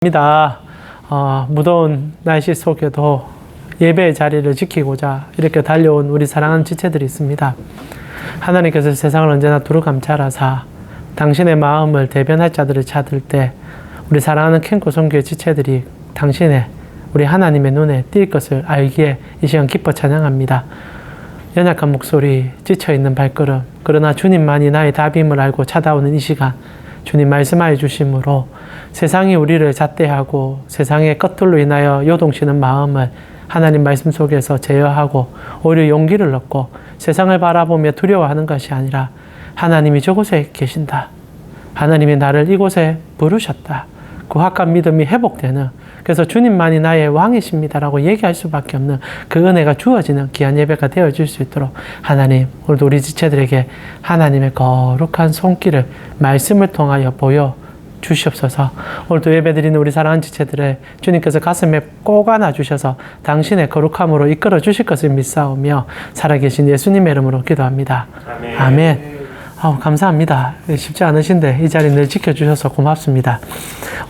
입니다. 무더운 날씨 속에도 예배의 자리를 지키고자 이렇게 달려온 우리 사랑하는 지체들이 있습니다. 하나님께서 세상을 언제나 두루 감찰하사 당신의 마음을 대변할 자들을 찾을 때 우리 사랑하는 캔코 선교의 지체들이 당신의 우리 하나님의 눈에 띌 것을 알기에 이 시간 기뻐 찬양합니다. 연약한 목소리, 지쳐있는 발걸음, 그러나 주님만이 나의 답임을 알고 찾아오는 이 시간, 주님 말씀하여 주심으로 세상이 우리를 잣대하고 세상의 것들로 인하여 요동치는 마음을 하나님 말씀 속에서 제어하고 오히려 용기를 얻고 세상을 바라보며 두려워하는 것이 아니라 하나님이 저곳에 계신다. 하나님이 나를 이곳에 부르셨다. 그 확고한 믿음이 회복되는, 그래서 주님만이 나의 왕이십니다라고 얘기할 수밖에 없는 그 은혜가 주어지는 귀한 예배가 되어질 수 있도록 하나님, 오늘도 우리 지체들에게 하나님의 거룩한 손길을 말씀을 통하여 보여 주시옵소서. 오늘도 예배드리는 우리 사랑하는 지체들을 주님께서 가슴에 꼭 안아주셔서 당신의 거룩함으로 이끌어 주실 것을 믿사오며 살아계신 예수님의 이름으로 기도합니다. 아멘. 아멘. 감사합니다. 쉽지 않으신데 이 자리 늘 지켜주셔서 고맙습니다.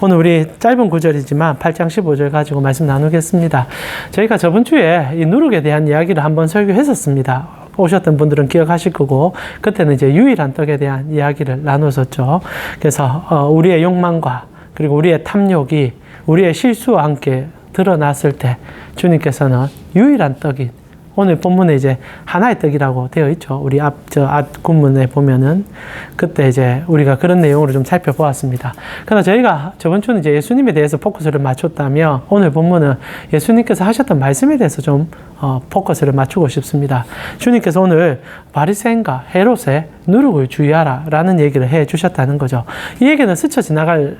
오늘 우리 짧은 구절이지만 8장 15절 가지고 말씀 나누겠습니다. 저희가 저번 주에 이 누룩에 대한 이야기를 한번 설교했었습니다. 오셨던 분들은 기억하실 거고, 그때는 이제 유일한 떡에 대한 이야기를 나눴었죠. 그래서 우리의 욕망과 그리고 우리의 탐욕이 우리의 실수와 함께 드러났을 때 주님께서는 유일한 떡인, 오늘 본문에 이제 하나의 떡이라고 되어 있죠. 우리 앞 군문에 보면은 그때 이제 우리가 그런 내용으로 좀 살펴보았습니다. 그러나 저희가 저번 주는 이제 예수님에 대해서 포커스를 맞췄다면 오늘 본문은 예수님께서 하셨던 말씀에 대해서 좀 포커스를 맞추고 싶습니다. 주님께서 오늘 바리새인과 헤롯의 누룩을 주의하라 라는 얘기를 해 주셨다는 거죠. 이 얘기는 스쳐 지나갈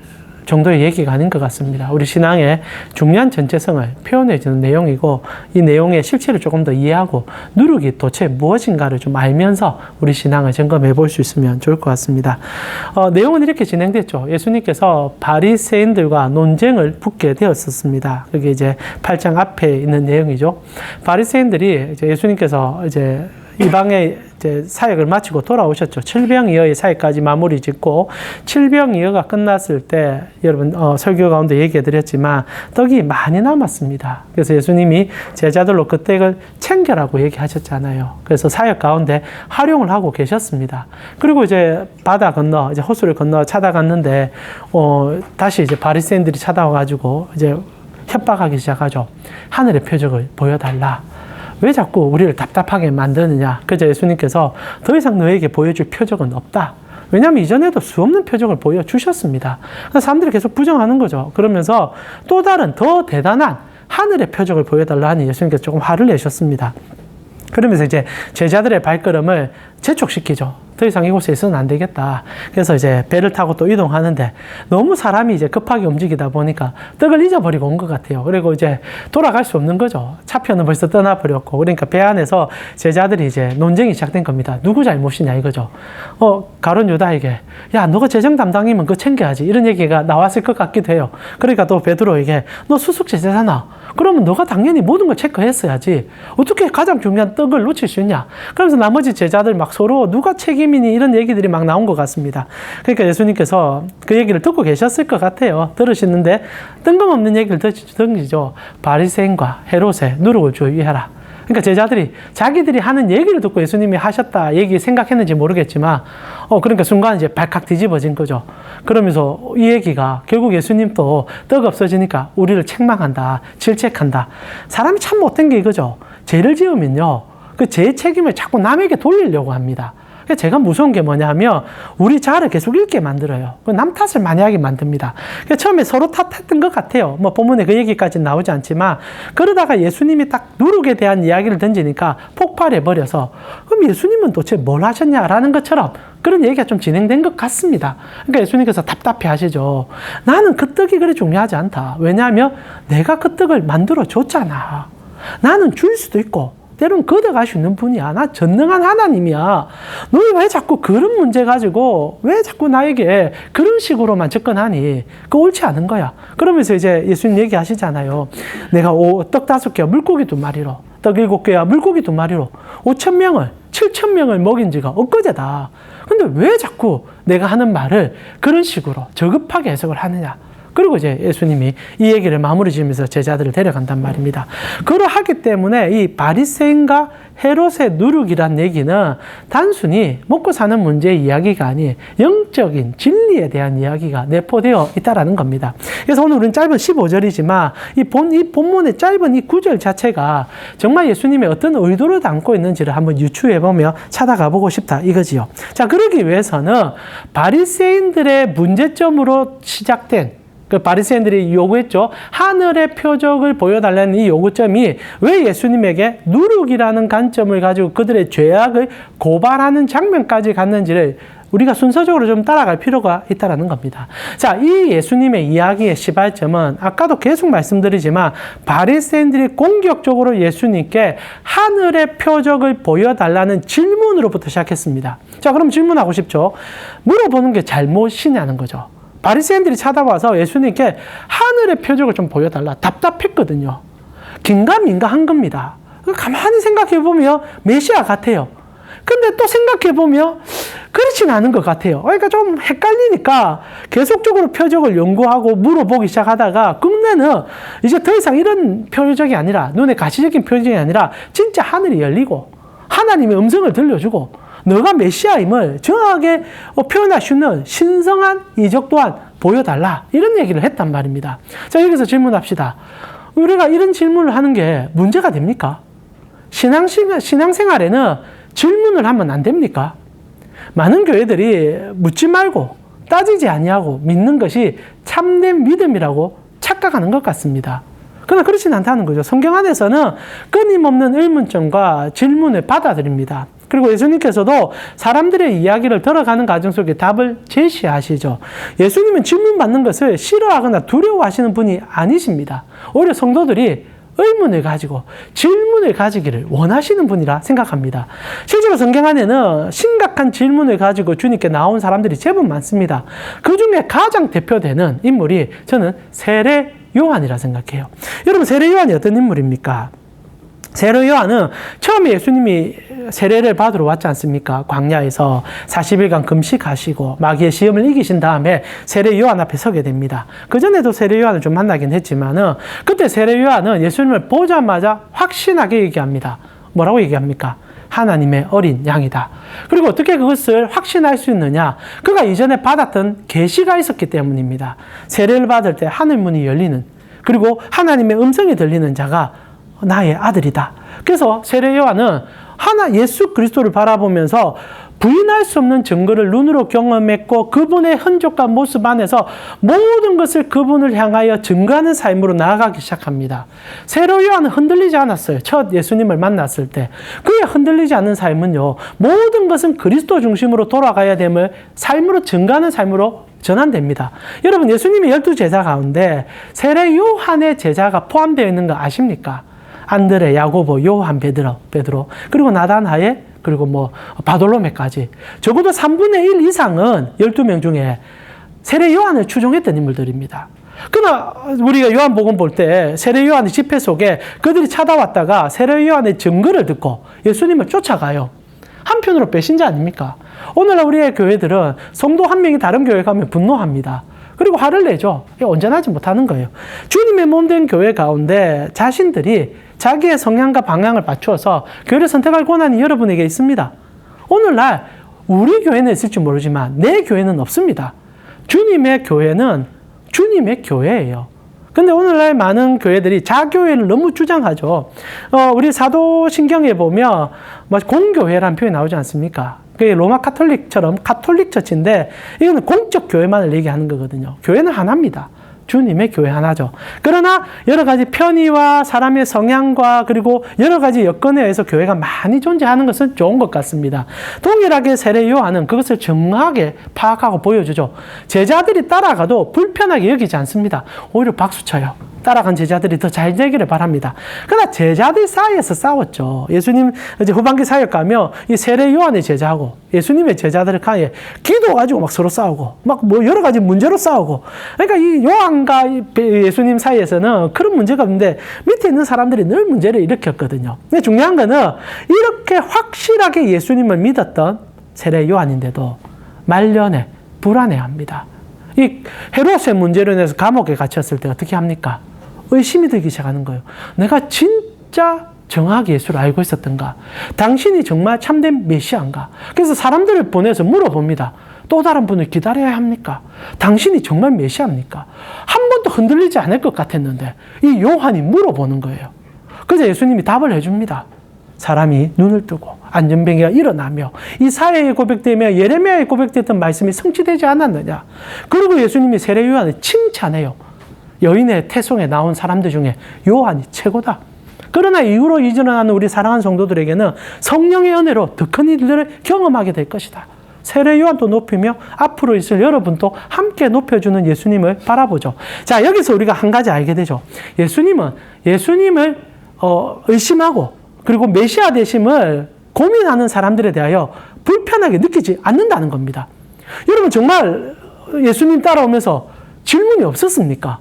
정도의 얘기가 아닌 것 같습니다. 우리 신앙의 중요한 전체성을 표현해주는 내용이고, 이 내용의 실체를 조금 더 이해하고 누룩이 도대체 무엇인가를 좀 알면서 우리 신앙을 점검해 볼 수 있으면 좋을 것 같습니다. 내용은 이렇게 진행됐죠. 예수님께서 바리새인들과 논쟁을 붙게 되었었습니다. 그게 이제 8장 앞에 있는 내용이죠. 바리새인들이 이제 예수님께서 이제 이방의 이제 사역을 마치고 돌아오셨죠. 7병이어의 사역까지 마무리 짓고 7병이어가 끝났을 때 여러분 설교 가운데 얘기해 드렸지만 떡이 많이 남았습니다. 그래서 예수님이 제자들로 그 떡을 챙겨라고 얘기하셨잖아요. 그래서 사역 가운데 활용을 하고 계셨습니다. 그리고 이제 바다 건너 이제 호수를 건너 찾아갔는데 다시 이제 바리새인들이 찾아와가지고 이제 협박하기 시작하죠. 하늘의 표적을 보여달라. 왜 자꾸 우리를 답답하게 만드느냐. 그래서 예수님께서 더 이상 너에게 보여줄 표적은 없다. 왜냐하면 이전에도 수없는 표적을 보여주셨습니다. 그래서 사람들이 계속 부정하는 거죠. 그러면서 또 다른 더 대단한 하늘의 표적을 보여달라 하니 예수님께서 조금 화를 내셨습니다. 그러면서 이제 제자들의 발걸음을 재촉시키죠. 더 이상 이곳에 있어는 안 되겠다. 그래서 이제 배를 타고 또 이동하는데 너무 사람이 이제 급하게 움직이다 보니까 떡을 잊어버리고 온 것 같아요. 그리고 이제 돌아갈 수 없는 거죠. 차편은 벌써 떠나버렸고. 그러니까 배 안에서 제자들이 이제 논쟁이 시작된 겁니다. 누구 잘못이냐 이거죠. 가룟 유다에게 야, 너가 재정 담당이면 그거 챙겨야지. 이런 얘기가 나왔을 것 같기도 해요. 그러니까 또 베드로에게 너 수숙제자잖아. 그러면 너가 당연히 모든 걸 체크했어야지. 어떻게 가장 중요한 떡을 놓칠 수 있냐. 그러면서 나머지 제자들 막 서로 누가 책임이니 이런 얘기들이 막 나온 것 같습니다. 그러니까 예수님께서 그 얘기를 듣고 계셨을 것 같아요. 들으시는데 뜬금없는 얘기를 던지죠. 바리새인과 헤롯의 누룩을 주의하라. 그러니까 제자들이 자기들이 하는 얘기를 듣고 예수님이 하셨다 얘기 생각했는지 모르겠지만 그러니까 순간 이제 발칵 뒤집어진 거죠. 그러면서 이 얘기가 결국 예수님도 떡 없어지니까 우리를 책망한다, 질책한다. 사람이 참 못된 게 이거죠. 죄를 지으면요, 그 죄의 책임을 자꾸 남에게 돌리려고 합니다. 제가 무서운 게 뭐냐 하면 우리 자아를 계속 잃게 만들어요. 남 탓을 많이 하게 만듭니다. 처음에 서로 탓했던 것 같아요. 뭐 본문에 그 얘기까지는 나오지 않지만, 그러다가 예수님이 딱 누룩에 대한 이야기를 던지니까 폭발해버려서 그럼 예수님은 도대체 뭘 하셨냐라는 것처럼 그런 얘기가 좀 진행된 것 같습니다. 그러니까 예수님께서 답답해 하시죠. 나는 그 떡이 그리 중요하지 않다. 왜냐하면 내가 그 떡을 만들어 줬잖아. 나는 줄 수도 있고 때로는 걷어갈 수 있는 분이야. 나 전능한 하나님이야. 너희 왜 자꾸 그런 문제 가지고 왜 자꾸 나에게 그런 식으로만 접근하니? 그거 옳지 않은 거야. 그러면서 이제 예수님 얘기하시잖아요. 내가 떡 5개와 물고기 2마리로, 떡 7개와 물고기 2마리로 5,000명을 7,000명을 먹인 지가 엊그제다. 근데 왜 자꾸 내가 하는 말을 그런 식으로 저급하게 해석을 하느냐? 그리고 이제 예수님이 이 얘기를 마무리 지으면서 제자들을 데려간단 말입니다. 그러하기 때문에 이 바리새인과 헤롯의 누룩이란 얘기는 단순히 먹고 사는 문제의 이야기가 아닌 영적인 진리에 대한 이야기가 내포되어 있다라는 겁니다. 그래서 오늘 우리는 짧은 15절이지만 이 본문의 짧은 이 구절 자체가 정말 예수님의 어떤 의도를 담고 있는지를 한번 유추해보며 찾아가 보고 싶다 이거지요. 자, 그러기 위해서는 바리새인들의 문제점으로 시작된 그 바리새인들이 요구했죠. 하늘의 표적을 보여달라는 이 요구점이 왜 예수님에게 누룩이라는 관점을 가지고 그들의 죄악을 고발하는 장면까지 갔는지를 우리가 순서적으로 좀 따라갈 필요가 있다는 겁니다. 자, 이 예수님의 이야기의 시발점은 아까도 계속 말씀드리지만 바리새인들이 공격적으로 예수님께 하늘의 표적을 보여달라는 질문으로부터 시작했습니다. 자, 그럼 질문하고 싶죠. 물어보는 게 잘못이냐는 거죠. 바리새인들이 찾아와서 예수님께 하늘의 표적을 좀 보여달라. 답답했거든요. 긴가민가 한 겁니다. 가만히 생각해보면 메시아 같아요. 근데 또 생각해보면 그렇진 않은 것 같아요. 그러니까 좀 헷갈리니까 계속적으로 표적을 연구하고 물어보기 시작하다가 끝내는 이제 더 이상 이런 표적이 아니라 눈에 가시적인 표적이 아니라 진짜 하늘이 열리고 하나님의 음성을 들려주고 너가 메시아임을 정확하게 표현할 수 있는 신성한 이적 또한 보여달라. 이런 얘기를 했단 말입니다. 자, 여기서 질문합시다. 우리가 이런 질문을 하는 게 문제가 됩니까? 신앙생활에는 질문을 하면 안 됩니까? 많은 교회들이 묻지 말고 따지지 아니하고 믿는 것이 참된 믿음이라고 착각하는 것 같습니다. 그러나 그렇진 않다는 거죠. 성경 안에서는 끊임없는 의문점과 질문을 받아들입니다. 그리고 예수님께서도 사람들의 이야기를 들어가는 과정 속에 답을 제시하시죠. 예수님은 질문받는 것을 싫어하거나 두려워하시는 분이 아니십니다. 오히려 성도들이 의문을 가지고 질문을 가지기를 원하시는 분이라 생각합니다. 실제로 성경 안에는 심각한 질문을 가지고 주님께 나온 사람들이 제법 많습니다. 그 중에 가장 대표되는 인물이 저는 세례 요한이라 생각해요. 여러분, 세례 요한이 어떤 인물입니까? 세례 요한은 처음에 예수님이 세례를 받으러 왔지 않습니까? 광야에서 40일간 금식하시고 마귀의 시험을 이기신 다음에 세례 요한 앞에 서게 됩니다. 그전에도 세례 요한을 좀 만나긴 했지만은 그때 세례 요한은 예수님을 보자마자 확신하게 얘기합니다. 뭐라고 얘기합니까? 하나님의 어린 양이다. 그리고 어떻게 그것을 확신할 수 있느냐? 그가 이전에 받았던 계시가 있었기 때문입니다. 세례를 받을 때 하늘문이 열리는, 그리고 하나님의 음성이 들리는 자가 나의 아들이다. 그래서 세례 요한은 예수 그리스도를 바라보면서 부인할 수 없는 증거를 눈으로 경험했고 그분의 흔적과 모습 안에서 모든 것을 그분을 향하여 증거하는 삶으로 나아가기 시작합니다. 세례 요한은 흔들리지 않았어요. 첫 예수님을 만났을 때. 그의 흔들리지 않는 삶은요, 모든 것은 그리스도 중심으로 돌아가야 됨을 삶으로 증거하는 삶으로 전환됩니다. 여러분, 예수님의 12제자 가운데 세례 요한의 제자가 포함되어 있는 거 아십니까? 안드레, 야고보, 요한, 베드로, 그리고 나다나엘, 그리고 바돌로메까지. 적어도 3분의 1 이상은 12명 중에 세례 요한을 추종했던 인물들입니다. 그러나 우리가 요한복음 볼 때 세례 요한의 집회 속에 그들이 찾아왔다가 세례 요한의 증거를 듣고 예수님을 쫓아가요. 한편으로 배신자 아닙니까? 오늘날 우리의 교회들은 성도 한 명이 다른 교회 가면 분노합니다. 그리고 화를 내죠. 온전하지 못하는 거예요. 주님의 몸된 교회 가운데 자신들이 자기의 성향과 방향을 맞추어서 교회를 선택할 권한이 여러분에게 있습니다. 오늘날 우리 교회는 있을지 모르지만 내 교회는 없습니다. 주님의 교회는 주님의 교회예요. 근데 오늘날 많은 교회들이 자교회를 너무 주장하죠. 우리 사도신경에 보면 공교회라는 표현이 나오지 않습니까? 그게 로마 카톨릭처럼 카톨릭 처치인데 이거는 공적 교회만을 얘기하는 거거든요. 교회는 하나입니다. 주님의 교회 하나죠. 그러나 여러 가지 편의와 사람의 성향과 그리고 여러 가지 여건에 의해서 교회가 많이 존재하는 것은 좋은 것 같습니다. 동일하게 세례 요한은 그것을 정확하게 파악하고 보여주죠. 제자들이 따라가도 불편하게 여기지 않습니다. 오히려 박수쳐요. 따라간 제자들이 더 잘 되기를 바랍니다. 그러나 제자들 사이에서 싸웠죠. 예수님 이제 후반기 사역 가면 이 세례 요한의 제자하고 예수님의 제자들을 간에 기도 가지고 막 서로 싸우고 막 여러 가지 문제로 싸우고, 그러니까 이 요한과 예수님 사이에서는 그런 문제가 없는데 밑에 있는 사람들이 늘 문제를 일으켰거든요. 근데 중요한 거는 이렇게 확실하게 예수님을 믿었던 세례 요한인데도 말년에 불안해합니다. 이 헤롯의 문제로 인해서 감옥에 갇혔을 때 어떻게 합니까? 의심이 들기 시작하는 거예요. 내가 진짜 정확히 예수를 알고 있었던가? 당신이 정말 참된 메시아인가? 그래서 사람들을 보내서 물어봅니다. 또 다른 분을 기다려야 합니까? 당신이 정말 메시아입니까? 한 번도 흔들리지 않을 것 같았는데 이 요한이 물어보는 거예요. 그래서 예수님이 답을 해줍니다. 사람이 눈을 뜨고 안전병이가 일어나며 이사야의 고백되며 예레미야의 고백됐던 말씀이 성취되지 않았느냐. 그리고 예수님이 세례 요한을 칭찬해요. 여인의 태송에 나온 사람들 중에 요한이 최고다. 그러나 이후로 일어나는 우리 사랑하는 성도들에게는 성령의 은혜로 더 큰 일들을 경험하게 될 것이다. 세례 요한도 높이며 앞으로 있을 여러분도 함께 높여주는 예수님을 바라보죠. 자, 여기서 우리가 한 가지 알게 되죠. 예수님을 의심하고 그리고 메시아 되심을 고민하는 사람들에 대하여 불편하게 느끼지 않는다는 겁니다. 여러분 정말 예수님 따라오면서 질문이 없었습니까?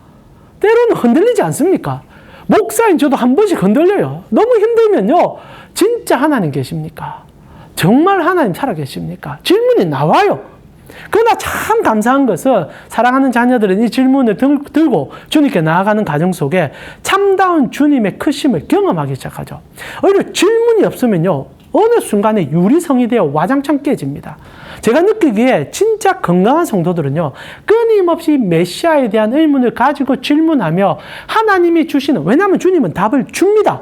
때로는 흔들리지 않습니까? 목사인 저도 한 번씩 흔들려요. 너무 힘들면요. 진짜 하나님 계십니까? 정말 하나님 살아계십니까? 질문이 나와요. 그러나 참 감사한 것은 사랑하는 자녀들은 이 질문을 들고 주님께 나아가는 과정 속에 참다운 주님의 크심을 경험하기 시작하죠. 오히려 질문이 없으면요. 어느 순간에 유리성이 되어 와장창 깨집니다. 제가 느끼기에 진짜 건강한 성도들은요. 끊임없이 메시아에 대한 의문을 가지고 질문하며 하나님이 주시는, 왜냐하면 주님은 답을 줍니다.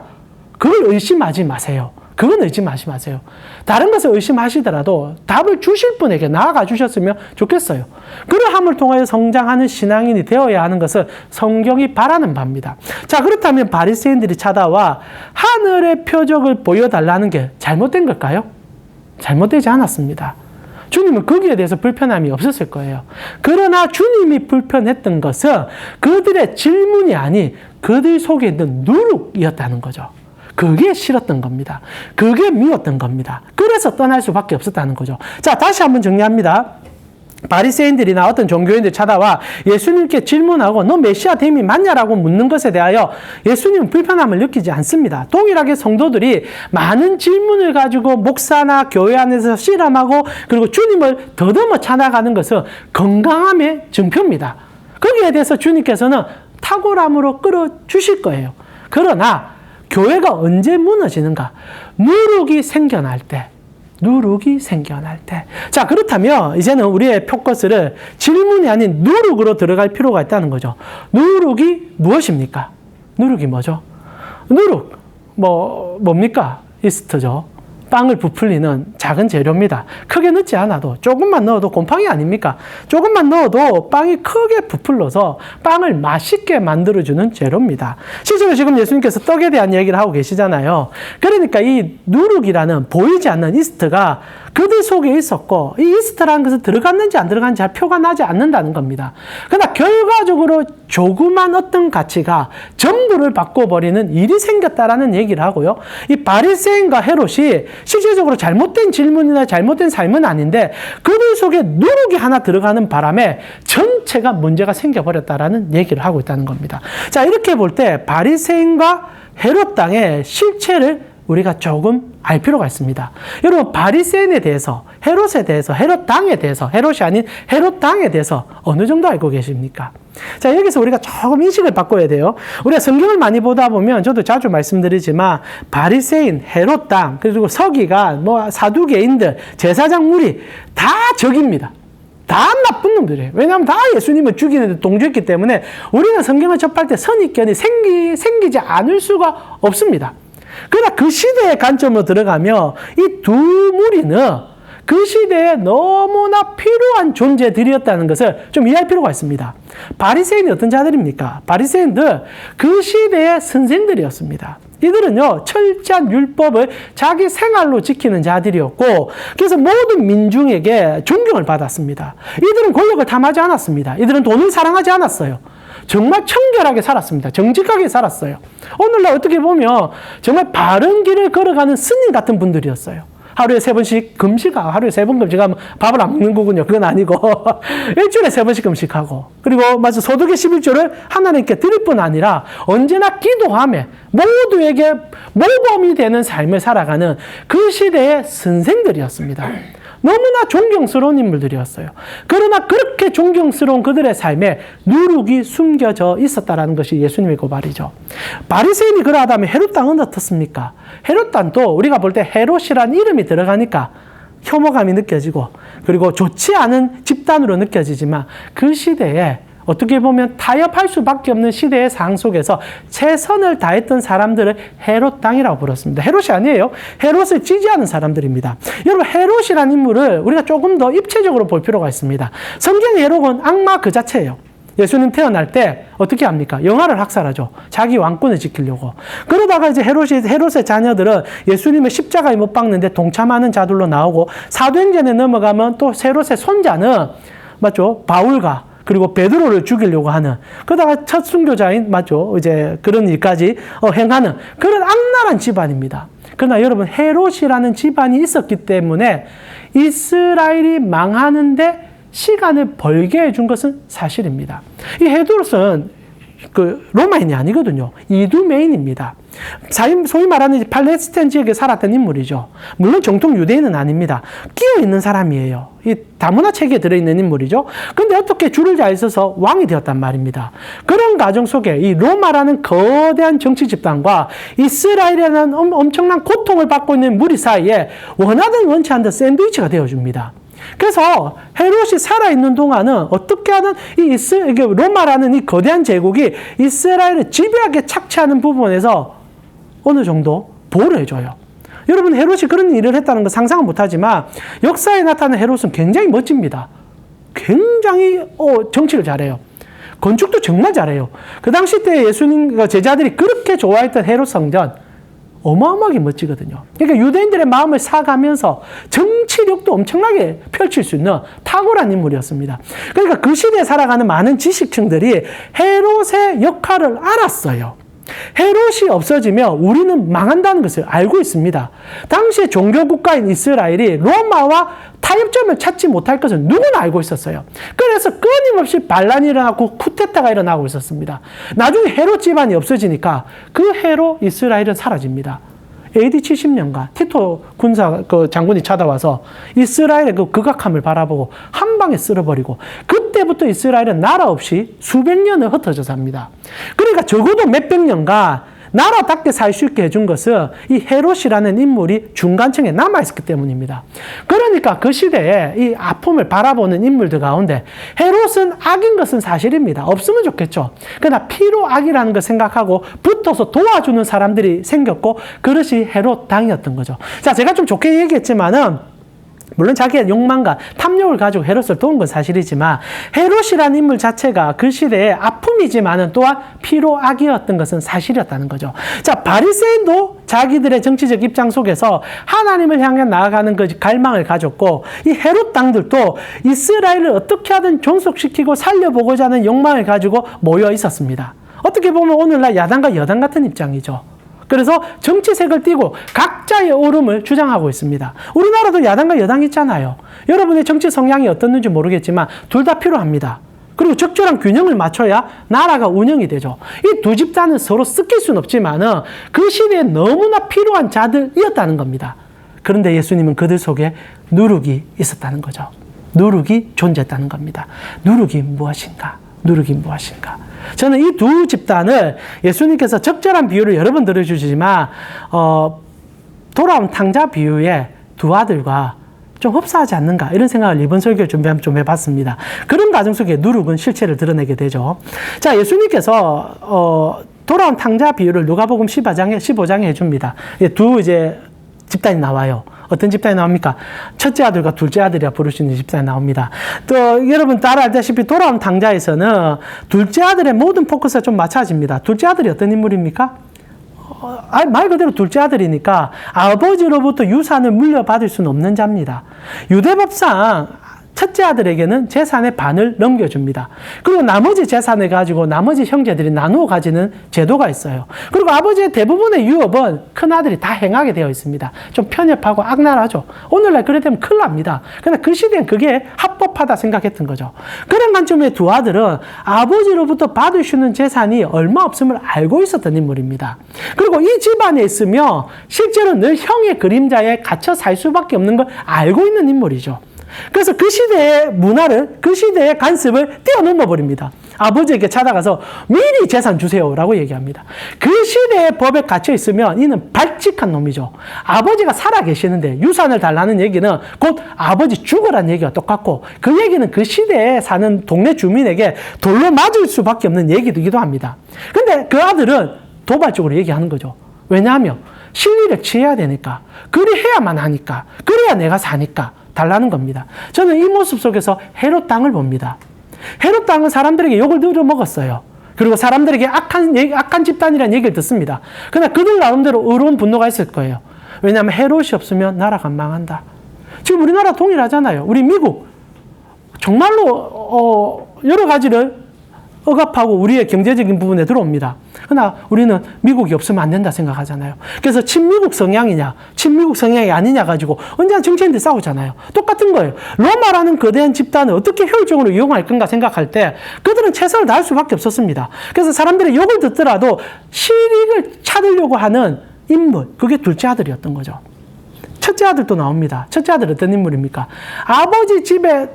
그걸 의심하지 마세요. 그건 의심하지 마세요. 다른 것을 의심하시더라도 답을 주실 분에게 나아가 주셨으면 좋겠어요. 그러함을 통하여 성장하는 신앙인이 되어야 하는 것을 성경이 바라는 바입니다. 자, 그렇다면 바리새인들이 찾아와 하늘의 표적을 보여달라는 게 잘못된 걸까요? 잘못되지 않았습니다. 주님은 거기에 대해서 불편함이 없었을 거예요. 그러나 주님이 불편했던 것은 그들의 질문이 아닌 그들 속에 있는 누룩이었다는 거죠. 그게 싫었던 겁니다. 그게 미웠던 겁니다. 그래서 떠날 수밖에 없었다는 거죠. 자, 다시 한번 정리합니다. 바리새인들이나 어떤 종교인들이 찾아와 예수님께 질문하고 너 메시아 됨이 맞냐라고 묻는 것에 대하여 예수님은 불편함을 느끼지 않습니다. 동일하게 성도들이 많은 질문을 가지고 목사나 교회 안에서 실험하고 그리고 주님을 더듬어 찾아가는 것은 건강함의 증표입니다. 거기에 대해서 주님께서는 탁월함으로 끌어주실 거예요. 그러나 교회가 언제 무너지는가? 누룩이 생겨날 때. 자, 그렇다면 이제는 우리의 포커스를 질문이 아닌 누룩으로 들어갈 필요가 있다는 거죠. 누룩이 무엇입니까? 누룩이 뭐죠? 누룩, 뭡니까? 이스트죠. 빵을 부풀리는 작은 재료입니다. 크게 넣지 않아도 조금만 넣어도 곰팡이 아닙니까? 조금만 넣어도 빵이 크게 부풀러서 빵을 맛있게 만들어주는 재료입니다. 실제로 지금 예수님께서 떡에 대한 얘기를 하고 계시잖아요. 그러니까 이 누룩이라는 보이지 않는 이스트가 그들 속에 있었고 이 이스트라는 것은 들어갔는지 안 들어갔는지 잘 표가 나지 않는다는 겁니다. 그러나 결과적으로 조그만 어떤 가치가 전부를 바꿔버리는 일이 생겼다라는 얘기를 하고요. 이 바리새인과 헤롯이 실질적으로 잘못된 질문이나 잘못된 삶은 아닌데 그들 속에 누룩이 하나 들어가는 바람에 전체가 문제가 생겨버렸다라는 얘기를 하고 있다는 겁니다. 자, 이렇게 볼 때 바리새인과 헤롯 당의 실체를 우리가 조금 알 필요가 있습니다. 여러분, 바리새인에 대해서, 헤롯에 대해서, 헤롯 당에 대해서, 헤롯이 아닌 헤롯 당에 대해서 어느 정도 알고 계십니까? 자, 여기서 우리가 조금 인식을 바꿔야 돼요. 우리가 성경을 많이 보다 보면 저도 자주 말씀드리지만 바리새인, 헤롯 당, 그리고 서기관, 사두개인들, 제사장 무리 다 적입니다. 다 나쁜 놈들이에요. 왜냐하면 다 예수님을 죽이는 데 동조했기 때문에 우리는 성경을 접할 때 선입견이 생기지 않을 수가 없습니다. 그러나 그 시대의 관점으로 들어가면 이 두 무리는 그 시대에 너무나 필요한 존재들이었다는 것을 좀 이해할 필요가 있습니다. 바리새인이 어떤 자들입니까? 바리새인들 그 시대의 선생들이었습니다. 이들은요, 철저한 율법을 자기 생활로 지키는 자들이었고, 그래서 모든 민중에게 존경을 받았습니다. 이들은 권력을 탐하지 않았습니다. 이들은 돈을 사랑하지 않았어요. 정말 청결하게 살았습니다. 정직하게 살았어요. 오늘날 어떻게 보면 정말 바른 길을 걸어가는 스님 같은 분들이었어요. 하루에 3번씩 금식하고, 하루에 3번 금식하면 밥을 안 먹는 거군요. 그건 아니고 일주일에 3번씩 금식하고, 그리고 맞아 소득의 11조를 하나님께 드릴 뿐 아니라 언제나 기도하며 모두에게 모범이 되는 삶을 살아가는 그 시대의 선생들이었습니다. 너무나 존경스러운 인물들이었어요. 그러나 그렇게 존경스러운 그들의 삶에 누룩이 숨겨져 있었다는 것이 예수님의 고발이죠. 바리새인이 그러하다면 헤롯 땅은 어떻습니까? 헤롯 땅도 우리가 볼 때 헤롯이라는 이름이 들어가니까 혐오감이 느껴지고 그리고 좋지 않은 집단으로 느껴지지만 그 시대에 어떻게 보면 타협할 수밖에 없는 시대의 상황 속에서 최선을 다했던 사람들을 헤롯 땅이라고 불렀습니다. 헤롯이 아니에요. 헤롯을 지지하는 사람들입니다. 여러분, 헤롯이라는 인물을 우리가 조금 더 입체적으로 볼 필요가 있습니다. 성경의 헤롯은 악마 그 자체예요. 예수님 태어날 때 어떻게 합니까? 영아를 학살하죠. 자기 왕권을 지키려고. 그러다가 이제 헤롯의 자녀들은 예수님을 십자가에 못 박는데 동참하는 자들로 나오고, 사도행전에 넘어가면 또 헤롯의 손자는 맞죠? 바울과 그리고 베드로를 죽이려고 하는, 그러다가 첫 순교자인 맞죠? 이제 그런 일까지 행하는 그런 악랄한 집안입니다. 그러나 여러분, 헤롯이라는 집안이 있었기 때문에 이스라엘이 망하는데 시간을 벌게 해준 것은 사실입니다. 이 헤롯은 로마인이 아니거든요. 이두메인입니다. 소위 말하는 팔레스타인 지역에 살았던 인물이죠. 물론 정통 유대인은 아닙니다. 끼어있는 사람이에요. 이 다문화 체계에 들어있는 인물이죠. 근데 어떻게 줄을 잘 서서 왕이 되었단 말입니다. 그런 과정 속에 이 로마라는 거대한 정치 집단과 이스라엘이라는 엄청난 고통을 받고 있는 무리 사이에 원하든 원치 않든 샌드위치가 되어줍니다. 그래서 헤롯이 살아있는 동안은 어떻게 하든 로마라는 이 거대한 제국이 이스라엘을 집요하게 착취하는 부분에서 어느 정도 보호를 해줘요. 여러분, 헤롯이 그런 일을 했다는 거 상상은 못하지만 역사에 나타난 헤롯은 굉장히 멋집니다. 굉장히 정치를 잘해요. 건축도 정말 잘해요. 그 당시 때 예수님과 제자들이 그렇게 좋아했던 헤롯 성전 어마어마하게 멋지거든요. 그러니까 유대인들의 마음을 사가면서 정치력도 엄청나게 펼칠 수 있는 탁월한 인물이었습니다. 그러니까 그 시대에 살아가는 많은 지식층들이 헤롯의 역할을 알았어요. 헤롯이 없어지면 우리는 망한다는 것을 알고 있습니다. 당시의 종교국가인 이스라엘이 로마와 타협점을 찾지 못할 것을 누구나 알고 있었어요. 그래서 끊임없이 반란이 일어나고 쿠데타가 일어나고 있었습니다. 나중에 헤롯 집안이 없어지니까 그 헤롯 이스라엘은 사라집니다. AD 70년간 티토 장군이 찾아와서 이스라엘의 그 극악함을 바라보고 한 방에 쓸어버리고, 그때부터 이스라엘은 나라 없이 수백 년을 흩어져 삽니다. 그러니까 적어도 몇백 년간 나라답게 살 수 있게 해준 것은 이 헤롯이라는 인물이 중간층에 남아있었기 때문입니다. 그러니까 그 시대에 이 아픔을 바라보는 인물들 가운데 헤롯은 악인 것은 사실입니다. 없으면 좋겠죠. 그러나 피로 악이라는 걸 생각하고 붙어서 도와주는 사람들이 생겼고, 그것이 헤롯 당이었던 거죠. 자, 제가 좀 좋게 얘기했지만은 물론 자기의 욕망과 탐욕을 가지고 헤롯을 도운 건 사실이지만, 헤롯이라는 인물 자체가 그 시대의 아픔이지만은 또한 피로 악이었던 것은 사실이었다는 거죠. 자, 바리새인도 자기들의 정치적 입장 속에서 하나님을 향해 나아가는 그 갈망을 가졌고, 이 헤롯 당들도 이스라엘을 어떻게 하든 존속시키고 살려보고자 하는 욕망을 가지고 모여 있었습니다. 어떻게 보면 오늘날 야당과 여당 같은 입장이죠. 그래서 정치색을 띠고 각자의 옳음을 주장하고 있습니다. 우리나라도 야당과 여당이 있잖아요. 여러분의 정치 성향이 어떻는지 모르겠지만 둘 다 필요합니다. 그리고 적절한 균형을 맞춰야 나라가 운영이 되죠. 이 두 집단은 서로 섞일 수는 없지만은 그 시대에 너무나 필요한 자들이었다는 겁니다. 그런데 예수님은 그들 속에 누룩이 있었다는 거죠. 누룩이 존재했다는 겁니다. 누룩이 무엇인가? 누룩이 무엇인가? 저는 이 두 집단을 예수님께서 적절한 비유를 여러 번 들어주시지만 돌아온 탕자 비유에 두 아들과 좀 흡사하지 않는가, 이런 생각을 이번 설교를 준비하면 좀 해봤습니다. 그런 과정 속에 누룩은 실체를 드러내게 되죠. 자, 예수님께서 돌아온 탕자 비유를 누가복음 15장에 해줍니다. 두 집단이 나와요. 어떤 집단이 나옵니까? 첫째 아들과 둘째 아들이라 부를 수 있는 집단이 나옵니다. 또 여러분 잘 알다시피 돌아온 탕자에서는 둘째 아들의 모든 포커스가 좀 맞춰집니다. 둘째 아들이 어떤 인물입니까? 말 그대로 둘째 아들이니까 아버지로부터 유산을 물려받을 수는 없는 자입니다. 유대법상 첫째 아들에게는 재산의 반을 넘겨줍니다. 그리고 나머지 재산을 가지고 나머지 형제들이 나누어 가지는 제도가 있어요. 그리고 아버지의 대부분의 유업은 큰아들이 다 행하게 되어 있습니다. 좀 편협하고 악랄하죠. 오늘날 그래 되면 큰일 납니다. 그런데 그 시대엔 그게 합법하다 생각했던 거죠. 그런 관점의 두 아들은 아버지로부터 받을 수 있는 재산이 얼마 없음을 알고 있었던 인물입니다. 그리고 이 집안에 있으면 실제로 늘 형의 그림자에 갇혀 살 수밖에 없는 걸 알고 있는 인물이죠. 그래서 그 시대의 문화를, 그 시대의 관습을 뛰어넘어 버립니다. 아버지에게 찾아가서 미리 재산 주세요라고 얘기합니다. 그 시대의 법에 갇혀 있으면 이는 발칙한 놈이죠. 아버지가 살아 계시는데 유산을 달라는 얘기는 곧 아버지 죽으라는 얘기가 똑같고, 그 얘기는 그 시대에 사는 동네 주민에게 돌로 맞을 수밖에 없는 얘기이기도 합니다. 근데 그 아들은 도발적으로 얘기하는 거죠. 왜냐하면 실리를 취해야 되니까, 그리 해야만 하니까, 그래야 내가 사니까 달라는 겁니다. 저는 이 모습 속에서 헤롯 땅을 봅니다. 헤롯 땅은 사람들에게 욕을 들어먹었어요. 그리고 사람들에게 악한 집단이라는 얘기를 듣습니다. 그러나 그들 나름대로 의로운 분노가 있을 거예요. 왜냐하면 헤롯이 없으면 나라가 망한다. 지금 우리나라 동일하잖아요. 우리 미국 정말로 여러 가지를 억압하고 우리의 경제적인 부분에 들어옵니다. 그러나 우리는 미국이 없으면 안 된다 생각하잖아요. 그래서 친미국 성향이냐, 친미국 성향이 아니냐 가지고 언제나 정치인들이 싸우잖아요. 똑같은 거예요. 로마라는 거대한 집단을 어떻게 효율적으로 이용할 건가 생각할 때 그들은 최선을 다할 수밖에 없었습니다. 그래서 사람들의 욕을 듣더라도 실익을 찾으려고 하는 인물, 그게 둘째 아들이었던 거죠. 첫째 아들도 나옵니다. 첫째 아들은 어떤 인물입니까? 아버지 집에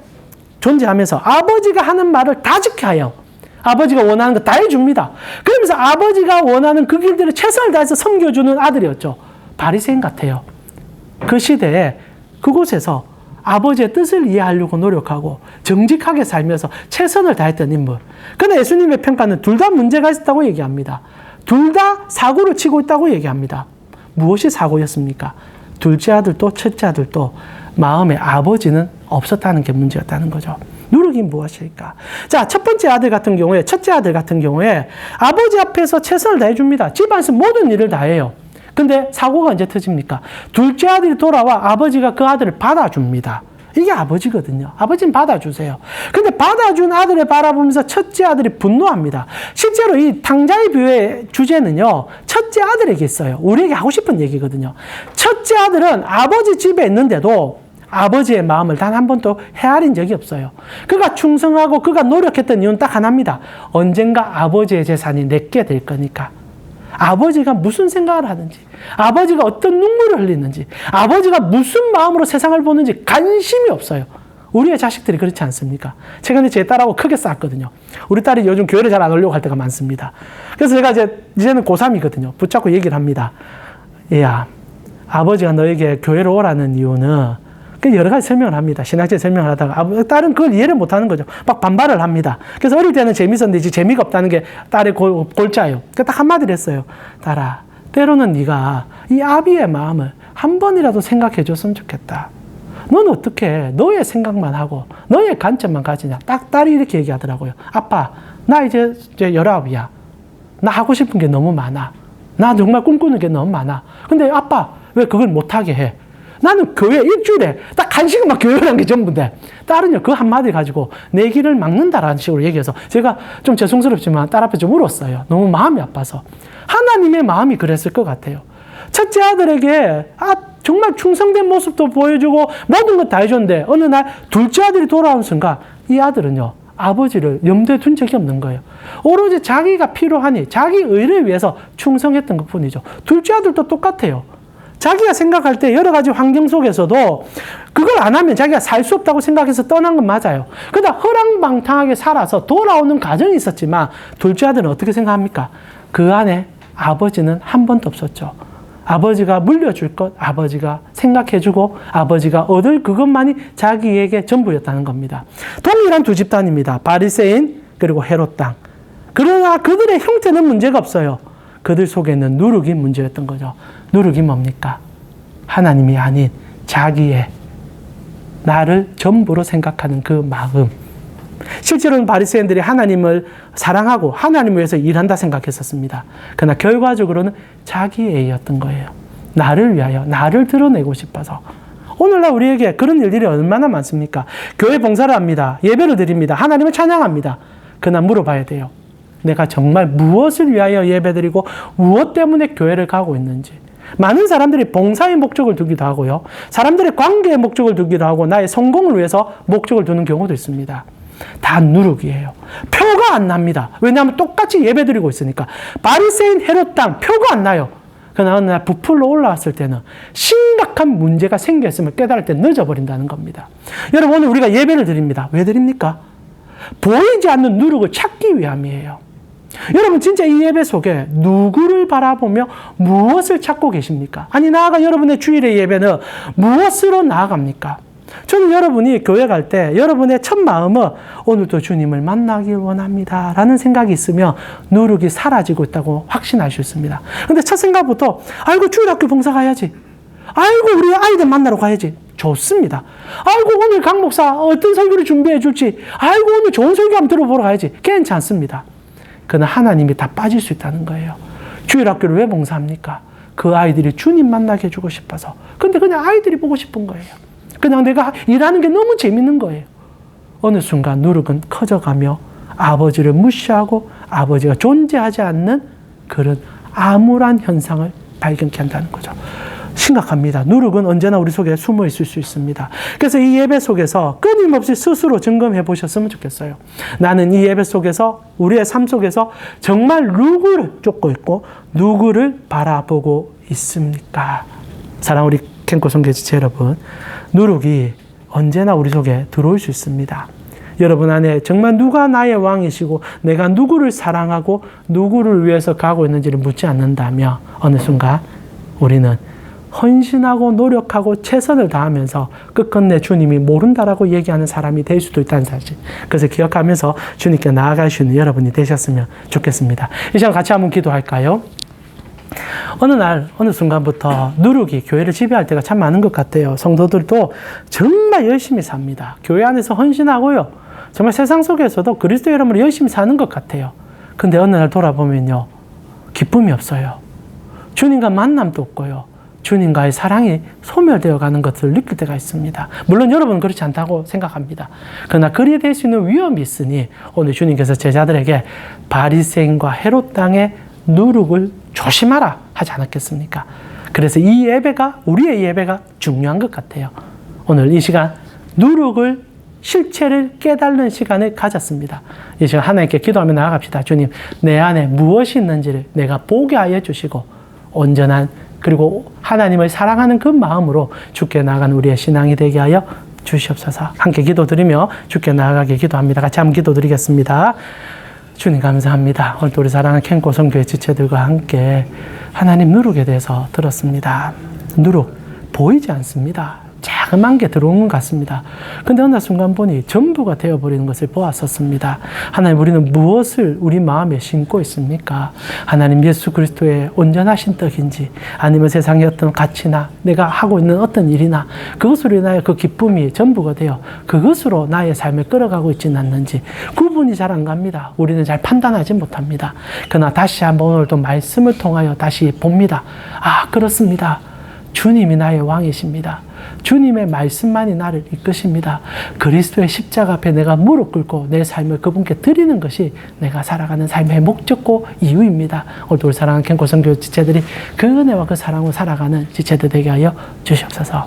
존재하면서 아버지가 하는 말을 다 지켜요. 아버지가 원하는 거 다 해줍니다. 그러면서 아버지가 원하는 그 길들을 최선을 다해서 섬겨주는 아들이었죠. 바리새인 같아요. 그 시대에 그곳에서 아버지의 뜻을 이해하려고 노력하고 정직하게 살면서 최선을 다했던 인물. 그런데 예수님의 평가는 둘 다 문제가 있었다고 얘기합니다. 둘 다 사고를 치고 있다고 얘기합니다. 무엇이 사고였습니까? 둘째 아들도 첫째 아들도 마음에 아버지는 없었다는 게 문제였다는 거죠. 누룩이 무엇일까? 자, 첫 번째 아들 같은 경우에, 첫째 아들 같은 경우에 아버지 앞에서 최선을 다해줍니다. 집안에서 모든 일을 다 해요. 근데 사고가 언제 터집니까? 둘째 아들이 돌아와 아버지가 그 아들을 받아줍니다. 이게 아버지거든요. 아버지는 받아주세요. 근데 받아준 아들을 바라보면서 첫째 아들이 분노합니다. 실제로 이 탕자의 비유의 주제는요, 첫째 아들에게 있어요. 우리에게 하고 싶은 얘기거든요. 첫째 아들은 아버지 집에 있는데도 아버지의 마음을 단 한 번도 헤아린 적이 없어요. 그가 충성하고 그가 노력했던 이유는 딱 하나입니다. 언젠가 아버지의 재산이 내게 될 거니까. 아버지가 무슨 생각을 하는지, 아버지가 어떤 눈물을 흘리는지, 아버지가 무슨 마음으로 세상을 보는지 관심이 없어요. 우리의 자식들이 그렇지 않습니까? 최근에 제 딸하고 크게 싸웠거든요. 우리 딸이 요즘 교회를 잘 안 오려고 할 때가 많습니다. 그래서 제가 이제는 고3이거든요. 붙잡고 얘기를 합니다. 얘야, 아버지가 너에게 교회로 오라는 이유는 여러 가지 설명을 합니다. 신학적 설명을 하다가 딸은 그걸 이해를 못하는 거죠. 막 반발을 합니다. 그래서 어릴 때는 재밌었는데 이제 재미가 없다는 게 딸의 골자예요. 그러니까 딱 한마디를 했어요. 딸아, 때로는 네가 이 아비의 마음을 한 번이라도 생각해 줬으면 좋겠다. 넌 어떻게 너의 생각만 하고 너의 관점만 가지냐. 딱 딸이 이렇게 얘기하더라고요. 아빠, 나 이제 19이야. 나 하고 싶은 게 너무 많아. 나 정말 꿈꾸는 게 너무 많아. 근데 아빠, 왜 그걸 못하게 해? 나는 교회 일주일에 딱 간식은 막 교회라는 게 전부인데, 딸은요, 그 한마디 가지고 내 길을 막는다라는 식으로 얘기해서 제가 좀 죄송스럽지만 딸 앞에 좀 울었어요. 너무 마음이 아파서. 하나님의 마음이 그랬을 것 같아요. 첫째 아들에게 정말 충성된 모습도 보여주고 모든 것 다 해줬는데 어느 날 둘째 아들이 돌아온 순간 이 아들은요, 아버지를 염두에 둔 적이 없는 거예요. 오로지 자기가 필요하니 자기 의를 위해서 충성했던 것 뿐이죠. 둘째 아들도 똑같아요. 자기가 생각할 때 여러 가지 환경 속에서도 그걸 안 하면 자기가 살 수 없다고 생각해서 떠난 건 맞아요. 그러다 허랑방탕하게 살아서 돌아오는 과정이 있었지만 둘째 아들은 어떻게 생각합니까? 그 안에 아버지는 한 번도 없었죠. 아버지가 물려줄 것, 아버지가 생각해주고 아버지가 얻을 그것만이 자기에게 전부였다는 겁니다. 동일한 두 집단입니다. 바리새인 그리고 헤롯 땅. 그러나 그들의 형태는 문제가 없어요. 그들 속에는 누룩이 문제였던 거죠. 누룩이 뭡니까? 하나님이 아닌 자기의 나를 전부로 생각하는 그 마음. 실제로는 바리새인들이 하나님을 사랑하고 하나님을 위해서 일한다 생각했었습니다. 그러나 결과적으로는 자기애였던 거예요. 나를 위하여, 나를 드러내고 싶어서. 오늘날 우리에게 그런 일들이 얼마나 많습니까? 교회 봉사를 합니다. 예배를 드립니다. 하나님을 찬양합니다. 그러나 물어봐야 돼요. 내가 정말 무엇을 위하여 예배드리고 무엇 때문에 교회를 가고 있는지. 많은 사람들이 봉사의 목적을 두기도 하고요. 사람들의 관계의 목적을 두기도 하고 나의 성공을 위해서 목적을 두는 경우도 있습니다. 다 누룩이에요. 표가 안 납니다. 왜냐하면 똑같이 예배드리고 있으니까. 바리새인 헤롯 땅 표가 안 나요. 그러나 어느 날 부풀러 올라왔을 때는 심각한 문제가 생겼음을 깨달을 때 늦어버린다는 겁니다. 여러분, 오늘 우리가 예배를 드립니다. 왜 드립니까? 보이지 않는 누룩을 찾기 위함이에요. 여러분, 진짜 이 예배 속에 누구를 바라보며 무엇을 찾고 계십니까? 아니, 나아가 여러분의 주일의 예배는 무엇으로 나아갑니까? 저는 여러분이 교회 갈 때 여러분의 첫 마음은 오늘도 주님을 만나길 원합니다 라는 생각이 있으면 누룩이 사라지고 있다고 확신할 수 있습니다. 근데 첫 생각부터 아이고 주일학교 봉사 가야지, 아이고 우리 아이들 만나러 가야지, 좋습니다. 아이고 오늘 강 목사 어떤 설교를 준비해 줄지, 아이고 오늘 좋은 설교 한번 들어보러 가야지, 괜찮습니다. 그러나 하나님이 다 빠질 수 있다는 거예요. 주일학교를 왜 봉사합니까? 그 아이들이 주님 만나게 해주고 싶어서. 근데 그냥 아이들이 보고 싶은 거예요. 그냥 내가 일하는 게 너무 재밌는 거예요. 어느 순간 누룩은 커져가며 아버지를 무시하고 아버지가 존재하지 않는 그런 암울한 현상을 발견케 한다는 거죠. 심각합니다. 누룩은 언제나 우리 속에 숨어 있을 수 있습니다. 그래서 이 예배 속에서 끊임없이 스스로 점검해 보셨으면 좋겠어요. 나는 이 예배 속에서, 우리의 삶 속에서 정말 누구를 쫓고 있고 누구를 바라보고 있습니까? 사랑하는 우리 캠코 성교지체 여러분, 누룩이 언제나 우리 속에 들어올 수 있습니다. 여러분 안에 정말 누가 나의 왕이시고 내가 누구를 사랑하고 누구를 위해서 가고 있는지를 묻지 않는다면 어느 순간 우리는 헌신하고 노력하고 최선을 다하면서 끝끝내 주님이 모른다라고 얘기하는 사람이 될 수도 있다는 사실. 그래서 기억하면서 주님께 나아갈 수 있는 여러분이 되셨으면 좋겠습니다. 이 시간 같이 한번 기도할까요? 어느 날 어느 순간부터 누룩이 교회를 지배할 때가 참 많은 것 같아요. 성도들도 정말 열심히 삽니다. 교회 안에서 헌신하고요. 정말 세상 속에서도 그리스도의 이름으로 열심히 사는 것 같아요. 근데 어느 날 돌아보면요, 기쁨이 없어요. 주님과 만남도 없고요. 주님과의 사랑이 소멸되어 가는 것을 느낄 때가 있습니다. 물론 여러분은 그렇지 않다고 생각합니다. 그러나 그리 될 수 있는 위험이 있으니 오늘 주님께서 제자들에게 바리새인과 헤롯 땅의 누룩을 조심하라 하지 않았겠습니까? 그래서 이 예배가, 우리의 예배가 중요한 것 같아요. 오늘 이 시간 누룩을, 실체를 깨닫는 시간을 가졌습니다. 이 시간 하나님께 기도하며 나아갑시다. 주님, 내 안에 무엇이 있는지를 내가 보게 하여 주시고 온전한, 그리고 하나님을 사랑하는 그 마음으로 주께 나아가는 우리의 신앙이 되게 하여 주시옵소서. 함께 기도드리며 주께 나아가게 기도합니다. 같이 한번 기도드리겠습니다. 주님 감사합니다. 오늘 우리 사랑하는 캠코 성교회 지체들과 함께 하나님 누룩에 대해서 들었습니다. 누룩 보이지 않습니다. 자그만 게 들어온 것 같습니다. 근데 어느 순간 보니 전부가 되어버리는 것을 보았었습니다. 하나님, 우리는 무엇을 우리 마음에 심고 있습니까? 하나님, 예수 그리스도의 온전하신 떡인지, 아니면 세상의 어떤 가치나 내가 하고 있는 어떤 일이나 그것으로 인하여 그 기쁨이 전부가 되어 그것으로 나의 삶을 끌어가고 있지는 않는지 구분이 잘 안 갑니다. 우리는 잘 판단하지 못합니다. 그러나 다시 한번 오늘도 말씀을 통하여 다시 봅니다. 아, 그렇습니다. 주님이 나의 왕이십니다. 주님의 말씀만이 나를 이끄십니다. 그리스도의 십자가 앞에 내가 무릎 꿇고 내 삶을 그분께 드리는 것이 내가 살아가는 삶의 목적고 이유입니다. 오늘도 우리 사랑하는 캠코 성교 지체들이 그 은혜와 그 사랑으로 살아가는 지체들 되게 하여 주시옵소서.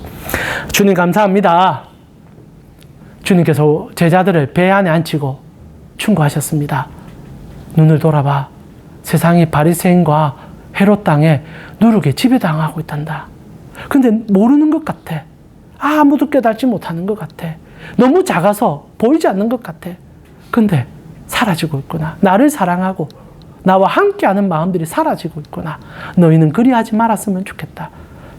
주님 감사합니다. 주님께서 제자들을 배 안에 앉히고 충고하셨습니다. 눈을 돌아봐. 세상이 바리새인과 헤롯 땅에 누룩에 지배당하고 있단다. 근데 모르는 것 같아. 아무도 깨닫지 못하는 것 같아. 너무 작아서 보이지 않는 것 같아. 근데 사라지고 있구나. 나를 사랑하고 나와 함께하는 마음들이 사라지고 있구나. 너희는 그리하지 말았으면 좋겠다.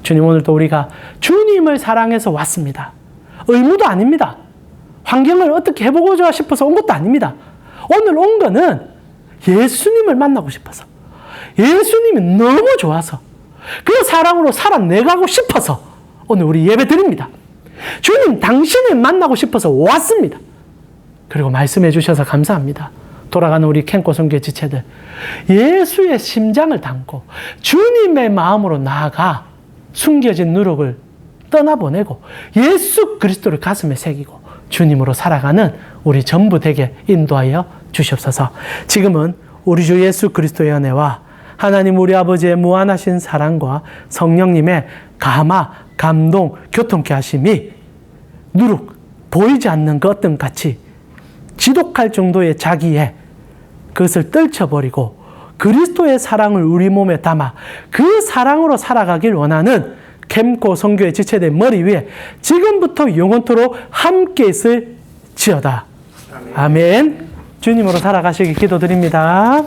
주님, 오늘도 우리가 주님을 사랑해서 왔습니다. 의무도 아닙니다. 환경을 어떻게 해보고자 싶어서 온 것도 아닙니다. 오늘 온 거는 예수님을 만나고 싶어서, 예수님이 너무 좋아서 그 사랑으로 살아내가고 싶어서 오늘 우리 예배 드립니다. 주님, 당신을 만나고 싶어서 왔습니다. 그리고 말씀해 주셔서 감사합니다. 돌아가는 우리 캠코 성교회 지체들, 예수의 심장을 담고 주님의 마음으로 나아가 숨겨진 누룩을 떠나보내고 예수 그리스도를 가슴에 새기고 주님으로 살아가는 우리 전부 되게 인도하여 주시옵소서. 지금은 우리 주 예수 그리스도의 은혜와 하나님 우리 아버지의 무한하신 사랑과 성령님의 감화, 감동, 교통케 하심이 누룩, 보이지 않는 것 등 같이 지독할 정도의 자기의 그것을 떨쳐버리고 그리스도의 사랑을 우리 몸에 담아 그 사랑으로 살아가길 원하는 캠코 선교의 지체된 머리 위에 지금부터 영원토록 함께 있을 지어다. 아멘. 주님으로 살아가시기 기도드립니다.